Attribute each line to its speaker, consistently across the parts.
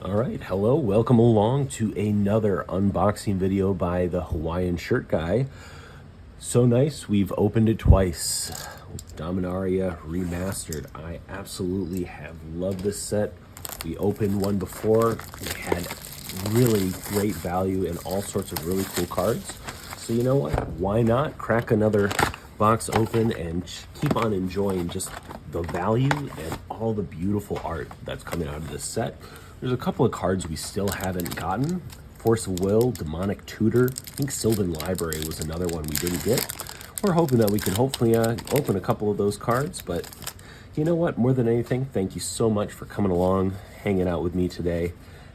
Speaker 1: All right, hello, welcome along to another unboxing video by the Hawaiian Shirt Guy. So nice, we've opened it twice. Dominaria Remastered. I absolutely have loved this set. We opened one before. We had really great value and all sorts of really cool cards. So you know what? Why not crack another box open and keep on enjoying just the value and all the beautiful art that's coming out of this set. There's a couple of cards we still haven't gotten. Force of Will, Demonic Tutor. I think Sylvan Library was another one we didn't get. We're hoping that we can hopefully open a couple of those cards, but you know what? More than anything, thank you so much for coming along, hanging out with me today,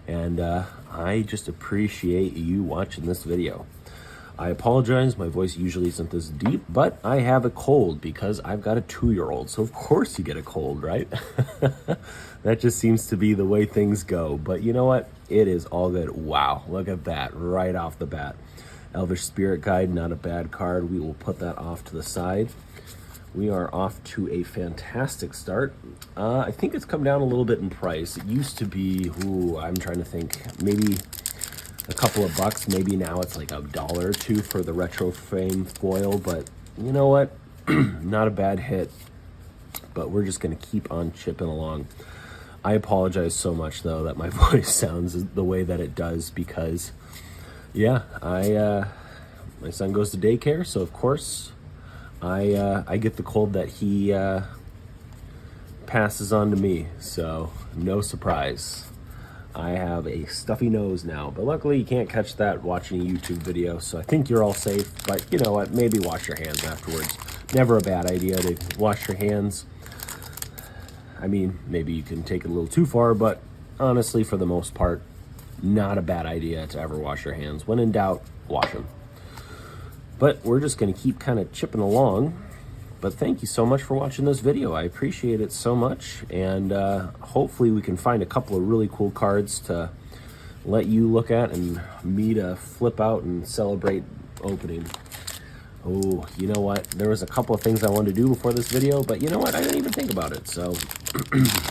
Speaker 1: and I just appreciate you watching this video. I apologize, my voice usually isn't this deep, but I have a cold because I've got a 2-year-old, so of course you get a cold, right? That just seems to be the way things go, but you know what? It is all good. Wow, look at that right off the bat. Elvish Spirit Guide, not a bad card. We will put that off to the side. We are off to a fantastic start. I think it's come down a little bit in price. It used to be, I'm trying to think, maybe a couple of bucks. Maybe now it's like $1 or $2 for the retro frame foil, but you know what? Not a bad hit, but we're just gonna keep on chipping along. I apologize so much though that my voice sounds the way that it does because yeah, my son goes to daycare, so of course I get the cold that he passes on to me, so no surprise. I have a stuffy nose now, but luckily you can't catch that watching a YouTube video, so I think you're all safe. But you know what, maybe wash your hands afterwards. Never a bad idea to wash your hands. I mean, maybe you can take it a little too far, but honestly, for the most part, not a bad idea to ever wash your hands. When in doubt, wash them. But we're just gonna keep kind of chipping along. But thank you so much for watching this video. I appreciate it so much. And hopefully we can find a couple of really cool cards to let you look at and me to flip out and celebrate opening. Oh, you know what? There was a couple of things I wanted to do before this video, but you know what? I didn't even think about it. So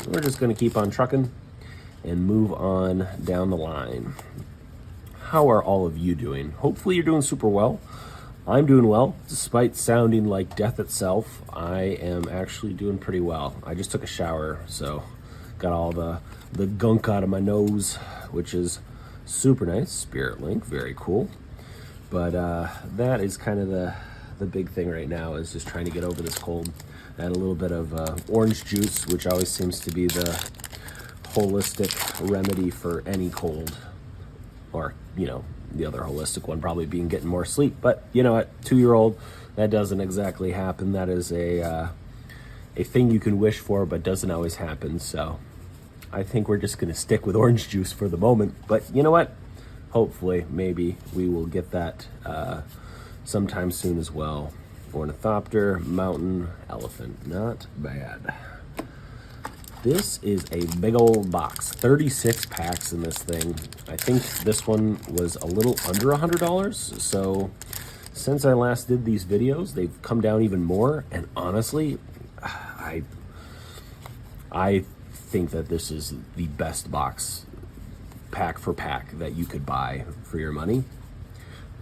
Speaker 1: we're just gonna keep on trucking and move on down the line. How are all of you doing? Hopefully you're doing super well. I'm doing well, despite sounding like death itself. I am actually doing pretty well. I just took a shower, so got all the gunk out of my nose, which is super nice. Spirit Link, very cool. But that is kind of the big thing right now, is just trying to get over this cold. I had a little bit of orange juice, which always seems to be the holistic remedy for any cold, or you know, the other holistic one probably being getting more sleep. But you know what, 2-year-old, that doesn't exactly happen. That is a thing you can wish for, but doesn't always happen. So I think we're just gonna stick with orange juice for the moment. But you know what, hopefully maybe we will get that sometime soon as well. Ornithopter, mountain, elephant, not bad. This is a big old box, 36 packs in this thing. I think this one was a little under $100. So since I last did these videos, they've come down even more. And honestly, I think that this is the best box pack for pack that you could buy for your money.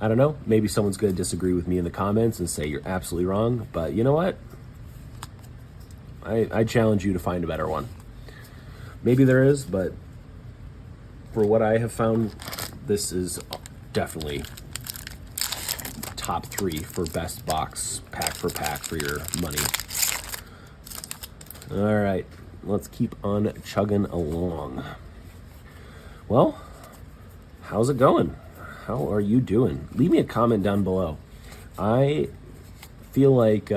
Speaker 1: I don't know, maybe someone's gonna disagree with me in the comments and say you're absolutely wrong, but you know what? I challenge you to find a better one. Maybe there is, but for what I have found, this is definitely top 3 for best box pack for pack for your money. All right, let's keep on chugging along. Well, how's it going? How are you doing? Leave me a comment down below. I feel like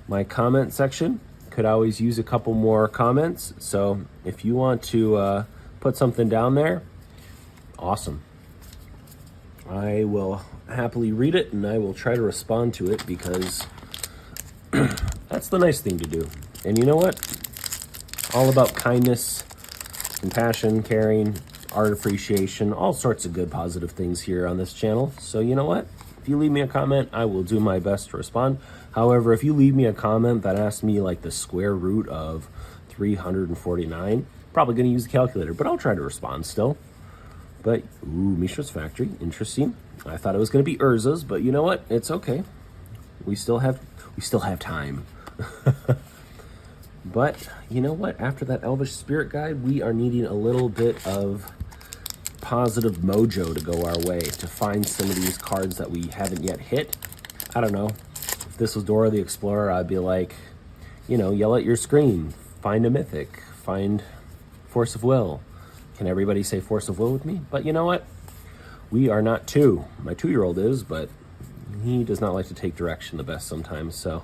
Speaker 1: my comment section could always use a couple more comments. So if you want to put something down there, awesome. I will happily read it and I will try to respond to it, because that's the nice thing to do. And you know what? All about kindness, compassion, caring, art appreciation, all sorts of good positive things here on this channel. So you know what? If you leave me a comment, I will do my best to respond. However, if you leave me a comment that asks me like the square root of 349, Probably going to use the calculator, but I'll try to respond still. But, ooh, Mishra's Factory, interesting. I thought it was going to be Urza's, but you know what? It's okay. We still have time. But you know what? After that Elvish Spirit Guide, we are needing a little bit of positive mojo to go our way to find some of these cards that we haven't yet hit. I don't know. If this was Dora the Explorer, I'd be like, you know, yell at your screen, find a mythic, find Force of Will. Can everybody say Force of Will with me? But you know what? We are not two. My 2-year-old is, but he does not like to take direction the best sometimes, so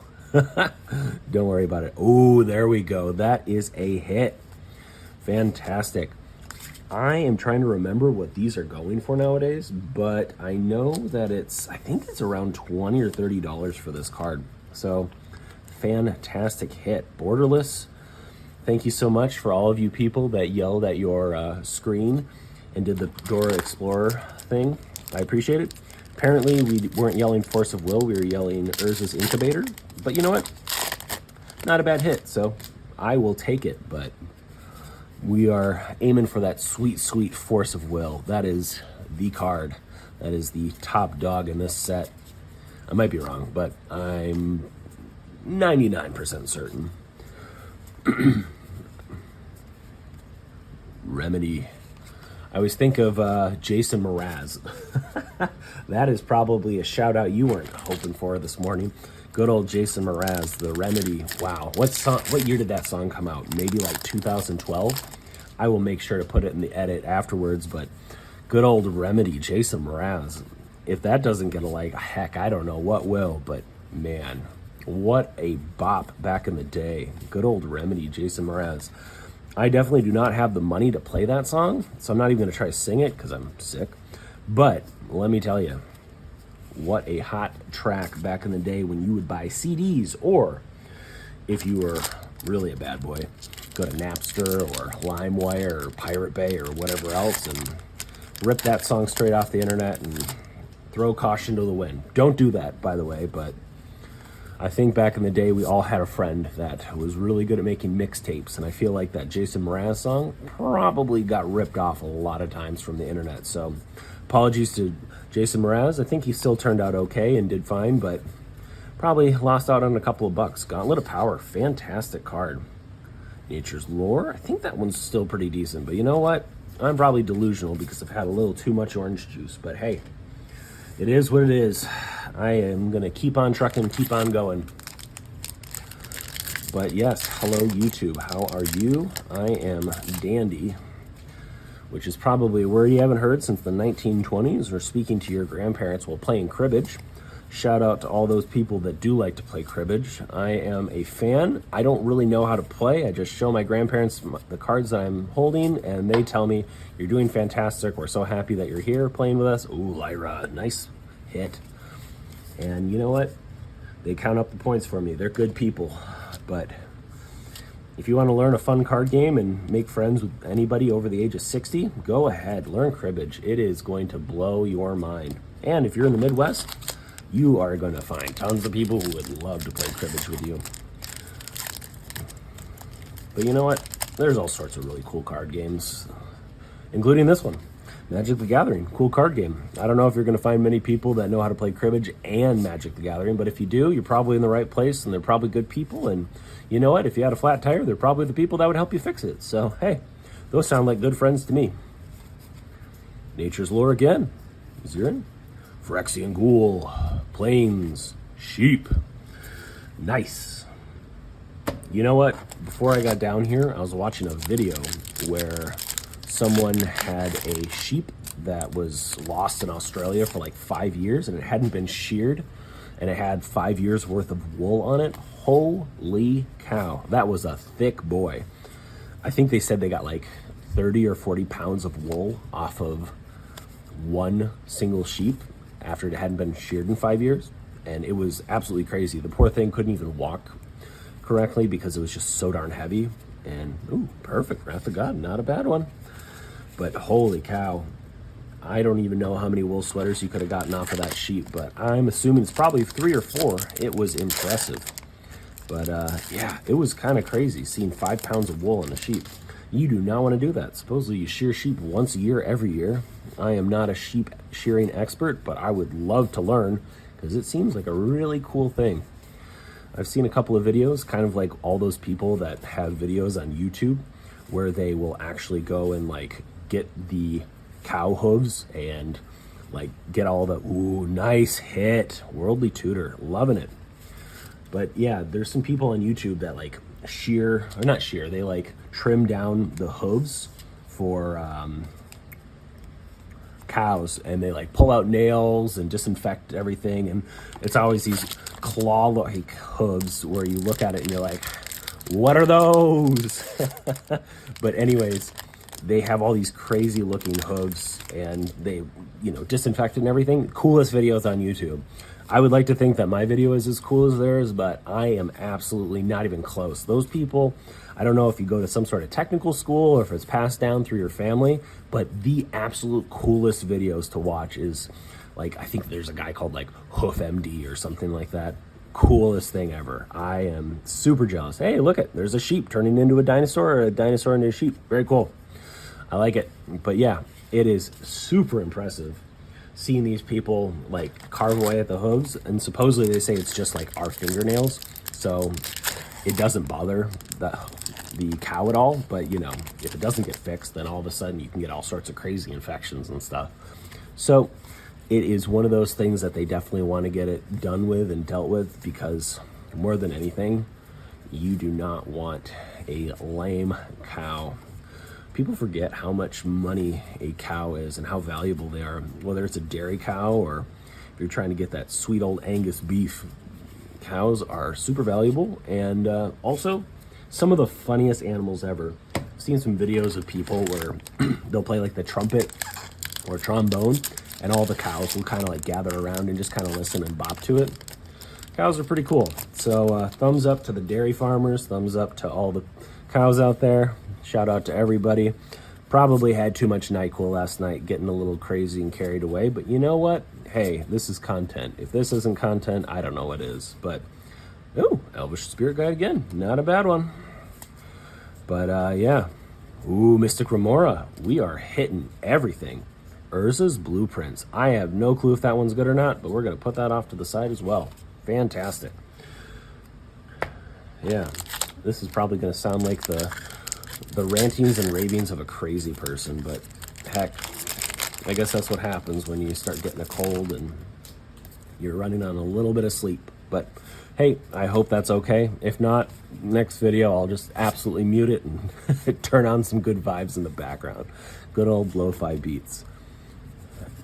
Speaker 1: don't worry about it. Oh, there we go. That is a hit. Fantastic. I am trying to remember what these are going for nowadays, but I know that I think it's around $20 or $30 for this card. So, fantastic hit. Borderless, thank you so much for all of you people that yelled at your screen and did the Dora Explorer thing. I appreciate it. Apparently, we weren't yelling Force of Will, we were yelling Urza's Incubator. But you know what? Not a bad hit, so I will take it. But we are aiming for that sweet, sweet Force of Will. That is the card. That is the top dog in this set. I might be wrong, but I'm 99% certain. Remedy. I always think of Jason Mraz. That is probably a shout out you weren't hoping for this morning. Good old Jason Mraz, The Remedy. Wow. What year did that song come out? Maybe like 2012? I will make sure to put it in the edit afterwards, but good old Remedy, Jason Mraz. If that doesn't get a like, heck, I don't know what will, but man, what a bop back in the day. Good old Remedy, Jason Mraz. I definitely do not have the money to play that song, so I'm not even going to try to sing it because I'm sick. But let me tell you, what a hot track back in the day when you would buy CDs, or if you were really a bad boy, go to Napster or LimeWire or Pirate Bay or whatever else and rip that song straight off the internet and throw caution to the wind. Don't do that, by the way, but I think back in the day we all had a friend that was really good at making mixtapes, and I feel like that Jason Mraz song probably got ripped off a lot of times from the internet. So apologies to Jason Mraz. I think he still turned out okay and did fine, but probably lost out on a couple of bucks. Gauntlet of Power, fantastic card. Nature's Lore, I think that one's still pretty decent, but you know what? I'm probably delusional because I've had a little too much orange juice, but hey, it is what it is. I am going to keep on trucking, keep on going. But yes, hello YouTube, how are you? I am dandy, which is probably a word you haven't heard since the 1920s, or speaking to your grandparents while playing cribbage. Shout out to all those people that do like to play cribbage. I am a fan. I don't really know how to play. I just show my grandparents the cards that I'm holding, and they tell me, you're doing fantastic. We're so happy that you're here playing with us. Ooh, Lyra, nice hit. And you know what? They count up the points for me. They're good people. But if you want to learn a fun card game and make friends with anybody over the age of 60, go ahead, learn cribbage. It is going to blow your mind. And if you're in the Midwest, you are going to find tons of people who would love to play cribbage with you. But you know what? There's all sorts of really cool card games, including this one, Magic the Gathering. Cool card game. I don't know if you're going to find many people that know how to play cribbage and Magic the Gathering, but if you do, you're probably in the right place, and they're probably good people. And you know what? If you had a flat tire, they're probably the people that would help you fix it. So, hey, those sound like good friends to me. Nature's Lore again. Zirin. Phyrexian Ghoul. Plains. Sheep. Nice. You know what? Before I got down here, I was watching a video where someone had a sheep that was lost in Australia for like 5 years, and it hadn't been sheared, and it had 5 years worth of wool on it. Holy cow. That was a thick boy. I think they said they got like 30 or 40 pounds of wool off of one single sheep after it hadn't been sheared in 5 years. And it was absolutely crazy. The poor thing couldn't even walk correctly because it was just so darn heavy. And, ooh, perfect. Wrath of God, not a bad one. But holy cow. I don't even know how many wool sweaters you could have gotten off of that sheep, but I'm assuming it's probably 3 or 4. It was impressive. But yeah, it was kind of crazy seeing 5 pounds of wool on a sheep. You do not want to do that. Supposedly you shear sheep once a year, every year. I am not a sheep shearing expert, but I would love to learn because it seems like a really cool thing. I've seen a couple of videos, kind of like all those people that have videos on YouTube where they will actually go and like get the cow hooves and like get all the, ooh, nice hit, worldly tutor, loving it. But yeah, there's some people on YouTube that like shear, or not shear, they like trim down the hooves for cows, and they like pull out nails and disinfect everything, and it's always these claw-like hooves where you look at it and you're like, what are those? But anyways, they have all these crazy looking hooves, and they, you know, disinfect and everything. Coolest videos on YouTube. I would like to think that my video is as cool as theirs, but I am absolutely not even close. Those people, I don't know if you go to some sort of technical school or if it's passed down through your family, but the absolute coolest videos to watch is like, I think there's a guy called like Hoof MD or something like that. Coolest thing ever. I am super jealous. Hey, look it, there's a sheep turning into a dinosaur, or a dinosaur into a sheep. Very cool. I like it. But yeah, it is super impressive seeing these people like carve away at the hooves, and supposedly they say it's just like our fingernails, so it doesn't bother the cow at all. But you know, if it doesn't get fixed, then all of a sudden you can get all sorts of crazy infections and stuff. So it is one of those things that they definitely want to get it done with and dealt with, because more than anything, you do not want a lame cow. People forget how much money a cow is and how valuable they are, whether it's a dairy cow or if you're trying to get that sweet old Angus beef. Cows are super valuable, and also some of the funniest animals ever. I've seen some videos of people where they'll play like the trumpet or trombone, and all the cows will kind of like gather around and just kind of listen and bop to it. Cows are pretty cool. So thumbs up to the dairy farmers, thumbs up to all the cows out there. Shout out to everybody. Probably had too much NyQuil last night, getting a little crazy and carried away, but you know what? Hey, this is content. If this isn't content, I don't know what is. But, ooh, Elvish Spirit Guide again. Not a bad one. But, yeah. Ooh, Mystic Remora. We are hitting everything. Urza's Blueprints. I have no clue if that one's good or not, but we're going to put that off to the side as well. Fantastic. Yeah, this is probably going to sound like the rantings and ravings of a crazy person, but heck, I guess that's what happens when you start getting a cold and you're running on a little bit of sleep. But hey, I hope that's okay. If not, next video I'll just absolutely mute it and turn on some good vibes in the background. Good old lo-fi beats.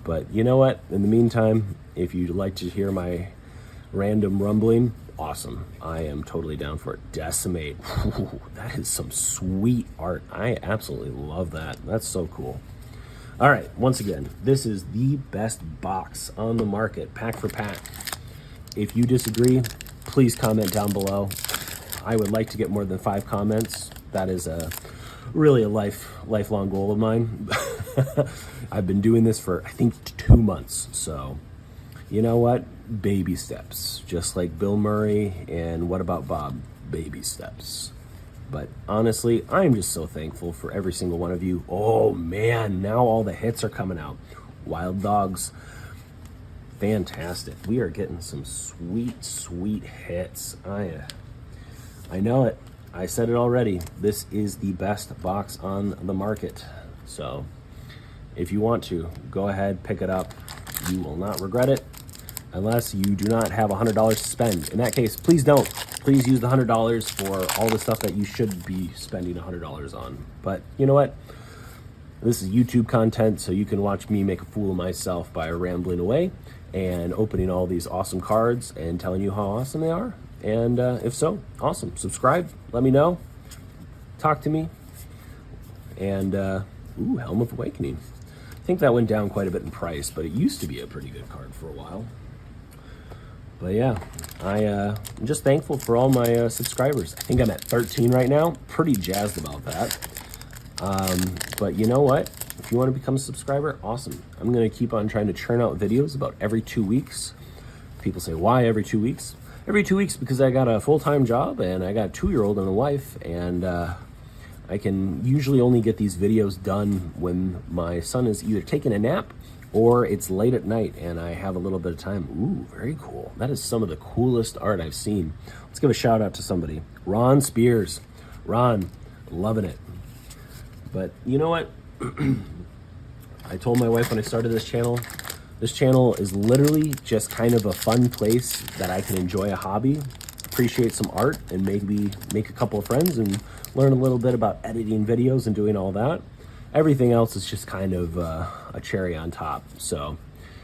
Speaker 1: But you know what? In the meantime, if you'd like to hear my random rumbling, awesome. I am totally down for it. Decimate. Ooh, that is some sweet art. I absolutely love that. That's so cool. All right, once again, this is the best box on the market, pack for pack. If you disagree, please comment down below. I would like to get more than 5 comments. That is really a lifelong goal of mine. I've been doing this for, I think, 2 months, so you know what? Baby steps, just like Bill Murray and What About Bob? Baby steps. But honestly, I'm just so thankful for every single one of you. Oh man, now all the hits are coming out. Wild Dogs, fantastic. We are getting some sweet, sweet hits. I know it. I said it already. This is the best box on the market. So if you want to, go ahead, pick it up. You will not regret it. Unless you do not have $100 to spend. In that case, please don't. Please use the $100 for all the stuff that you should be spending $100 on. But you know what? This is YouTube content, so you can watch me make a fool of myself by rambling away and opening all these awesome cards and telling you how awesome they are. And if so, awesome. Subscribe. Let me know. Talk to me. And, ooh, Helm of Awakening. I think that went down quite a bit in price, but it used to be a pretty good card for a while. But yeah, I'm just thankful for all my subscribers. I think I'm at 13 right now. Pretty jazzed about that. But you know what? If you want to become a subscriber, awesome. I'm going to keep on trying to churn out videos about every 2 weeks. People say, why every 2 weeks? Every 2 weeks because I got a full-time job and I got a 2-year-old and a wife, and I can usually only get these videos done when my son is either taking a nap or it's late at night and I have a little bit of time. Ooh, very cool. That is some of the coolest art I've seen. Let's give a shout out to somebody. Ron Spears. Ron, loving it. But you know what? I told my wife when I started this channel is literally just kind of a fun place that I can enjoy a hobby, appreciate some art, and maybe make a couple of friends and learn a little bit about editing videos and doing all that. Everything else is just kind of a cherry on top. So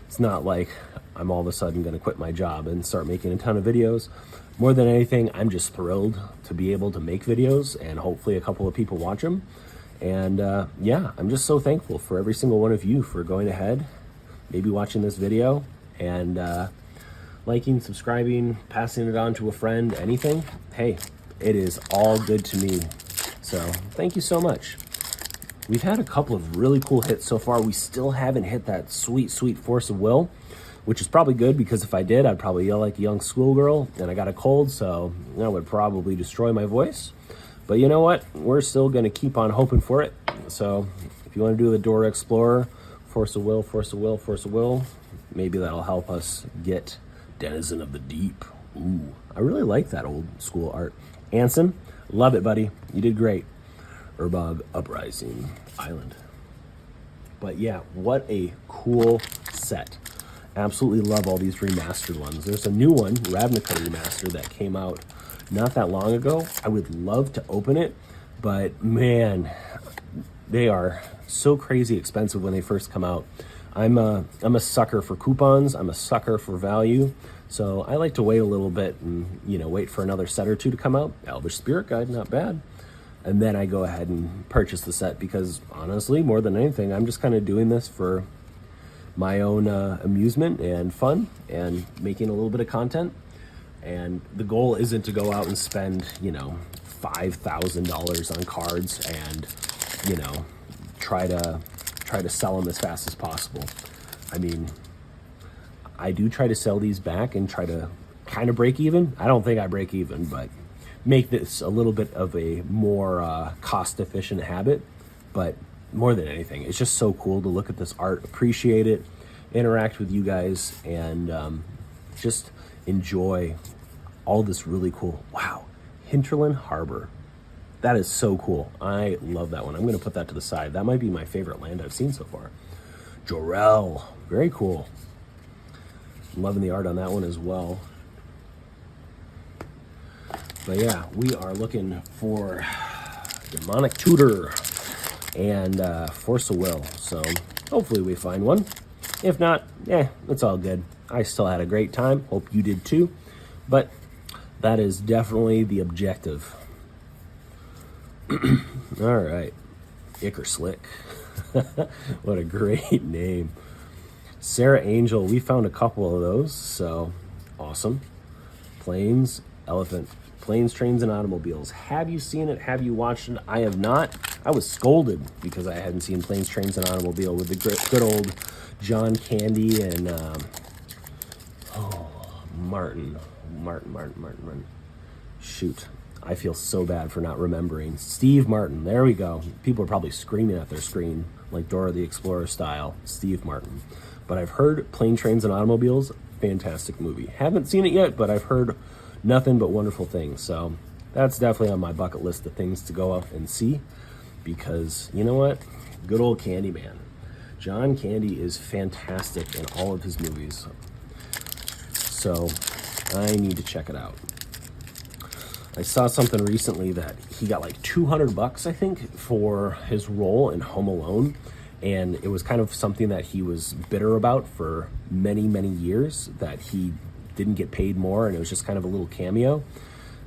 Speaker 1: it's not like I'm all of a sudden going to quit my job and start making a ton of videos. More than anything, I'm just thrilled to be able to make videos and hopefully a couple of people watch them. And yeah, I'm just so thankful for every single one of you for going ahead, maybe watching this video and liking, subscribing, passing it on to a friend, anything. Hey, it is all good to me. So thank you so much. We've had a couple of really cool hits so far. We still haven't hit that sweet, sweet Force of Will, which is probably good because if I did, I'd probably yell like a young schoolgirl, and I got a cold, so that would probably destroy my voice. But you know what? We're still going to keep on hoping for it. So if you want to do the Dora Explorer, Force of Will, Force of Will, Force of Will, maybe that'll help us get Denizen of the Deep. Ooh, I really like that old school art. Anson, love it, buddy. You did great. Urbog Uprising Island. But yeah, what a cool set. Absolutely love all these remastered ones. There's a new one, Ravnica Remaster, that came out not that long ago. I would love to open it, but man, they are so crazy expensive when they first come out. I'm a sucker for coupons. I'm a sucker for value. So I like to wait a little bit and, wait for another set or two to come out. Elvish Spirit Guide, not bad. And then I go ahead and purchase the set because honestly, more than anything, I'm just kind of doing this for my own amusement and fun and making a little bit of content. And the goal isn't to go out and spend, $5,000 on cards and, try to sell them as fast as possible. I mean, I do try to sell these back and try to kind of break even. I don't think I break even, but make this a little bit of a more cost-efficient habit. But more than anything, it's just so cool to look at this art, appreciate it, interact with you guys, and just enjoy all this really cool. Wow, Hinterland Harbor. That is so cool. I love that one. I'm going to put that to the side. That might be my favorite land I've seen so far. Jorel, very cool. I'm loving the art on that one as well. But yeah, we are looking for Demonic Tutor and Force of Will. So hopefully we find one. If not, it's all good. I still had a great time. Hope you did too. But that is definitely the objective. All right. Icker Slick. What a great name. Sarah Angel, we found a couple of those. So awesome. Planes, Elephant. Planes, Trains, and Automobiles. Have you seen it? Have you watched it? I have not. I was scolded because I hadn't seen Planes, Trains, and Automobile with the good old John Candy and Martin. Shoot. I feel so bad for not remembering. Steve Martin. There we go. People are probably screaming at their screen like Dora the Explorer style. Steve Martin. But I've heard Planes, Trains, and Automobiles. Fantastic movie. Haven't seen it yet, but I've heard nothing but wonderful things. So that's definitely on my bucket list of things to go up and see, because you know what? Good old Candyman. John Candy is fantastic in all of his movies. So I need to check it out. I saw something recently that he got like $200, I think, for his role in Home Alone. And it was kind of something that he was bitter about for many, many years, that he didn't get paid more, and it was just kind of a little cameo.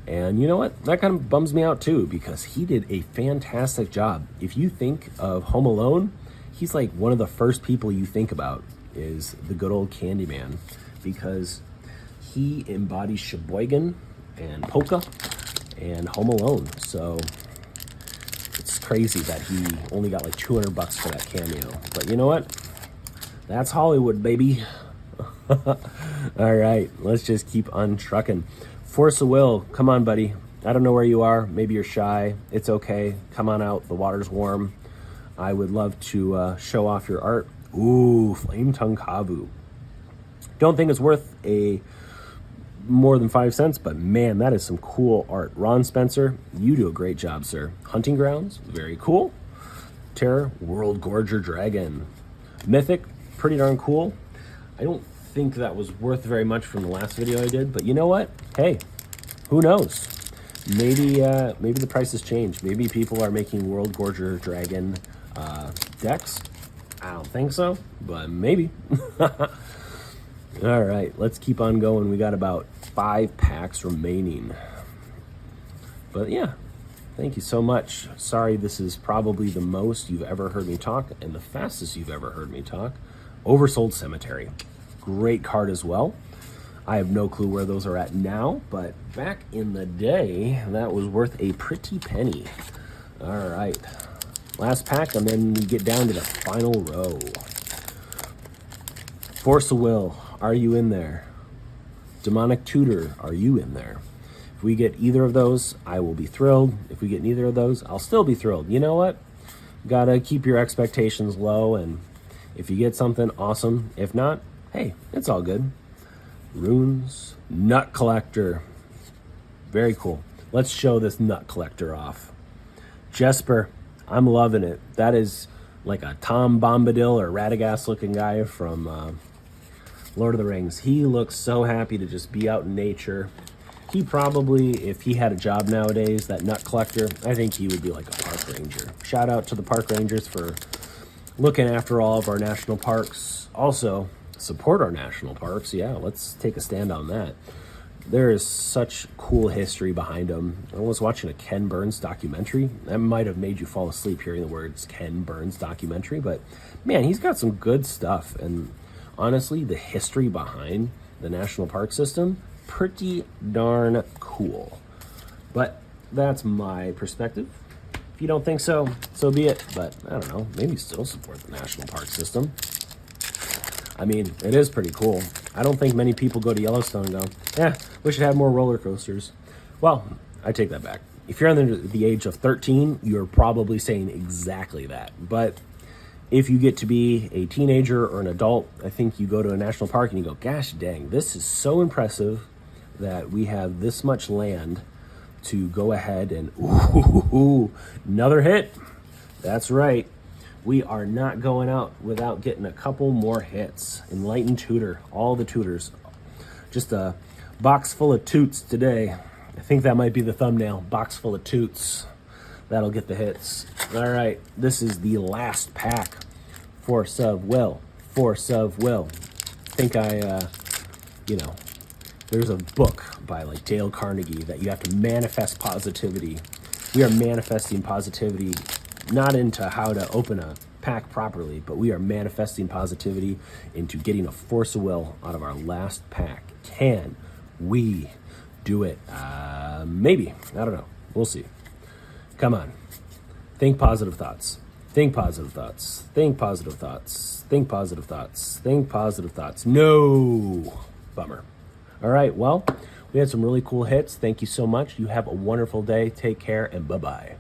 Speaker 1: And you know what? That kind of bums me out too, because he did a fantastic job. If you think of Home Alone, he's like one of the first people you think about is the good old Candyman, because he embodies Sheboygan and Polka and Home Alone. So it's crazy that he only got like $200 for that cameo. But you know what? That's Hollywood, baby. All right, let's just keep on trucking. Force of Will, come on, buddy. I don't know where you are. Maybe you're shy. It's okay. Come on out. The water's warm. I would love to show off your art. Ooh, Flame Tongue Kavu. Don't think it's worth more than 5 cents, but man, that is some cool art. Ron Spencer, you do a great job, sir. Hunting Grounds, very cool. Terror, World Gorger Dragon. Mythic, pretty darn cool. I don't think that was worth very much from the last video I did, but you know what? Hey, who knows? Maybe the price has changed. Maybe people are making World Gorger Dragon decks. I don't think so, but maybe. All right, let's keep on going. We got about 5 packs remaining. But yeah, thank you so much. Sorry, this is probably the most you've ever heard me talk and the fastest you've ever heard me talk. Oversold Cemetery. Great card as well. I have no clue where those are at now, but back in the day, that was worth a pretty penny. All right, last pack, and then we get down to the final row. Force of Will, are you in there? Demonic Tutor, are you in there? If we get either of those, I will be thrilled. If we get neither of those, I'll still be thrilled. You know what? Gotta keep your expectations low, and if you get something, awesome. If not, hey, it's all good. Runes, Nut Collector. Very cool. Let's show this Nut Collector off. Jesper, I'm loving it. That is like a Tom Bombadil or Radagast looking guy from Lord of the Rings. He looks so happy to just be out in nature. He probably, if he had a job nowadays, that Nut Collector, I think he would be like a park ranger. Shout out to the park rangers for looking after all of our national parks. Also, support our national parks. Yeah, let's take a stand on that. There is such cool history behind them. I was watching a Ken Burns documentary. That might have made you fall asleep hearing the words Ken Burns documentary, but man, he's got some good stuff. And honestly, the history behind the national park system, pretty darn cool. But that's my perspective. If you don't think so, so be it. But I don't know, maybe still support the national park system. I mean, it is pretty cool. I don't think many people go to Yellowstone and go, we should have more roller coasters. Well, I take that back. If you're under the age of 13, you're probably saying exactly that. But if you get to be a teenager or an adult, I think you go to a national park and you go, gosh dang, this is so impressive that we have this much land to go ahead and, ooh, another hit. That's right. We are not going out without getting a couple more hits. Enlightened Tutor, all the tutors. Just a box full of toots today. I think that might be the thumbnail, box full of toots. That'll get the hits. All right, this is the last pack. Force of Will, Force of Will. I think there's a book by like Dale Carnegie that you have to manifest positivity. We are manifesting positivity, not into how to open a pack properly, but we are manifesting positivity into getting a Force of Will out of our last pack. Can we do it? Maybe. I don't know. We'll see. Come on. Think positive thoughts. Think positive thoughts. Think positive thoughts. Think positive thoughts. Think positive thoughts. No. Bummer. All right. Well, we had some really cool hits. Thank you so much. You have a wonderful day. Take care and bye-bye.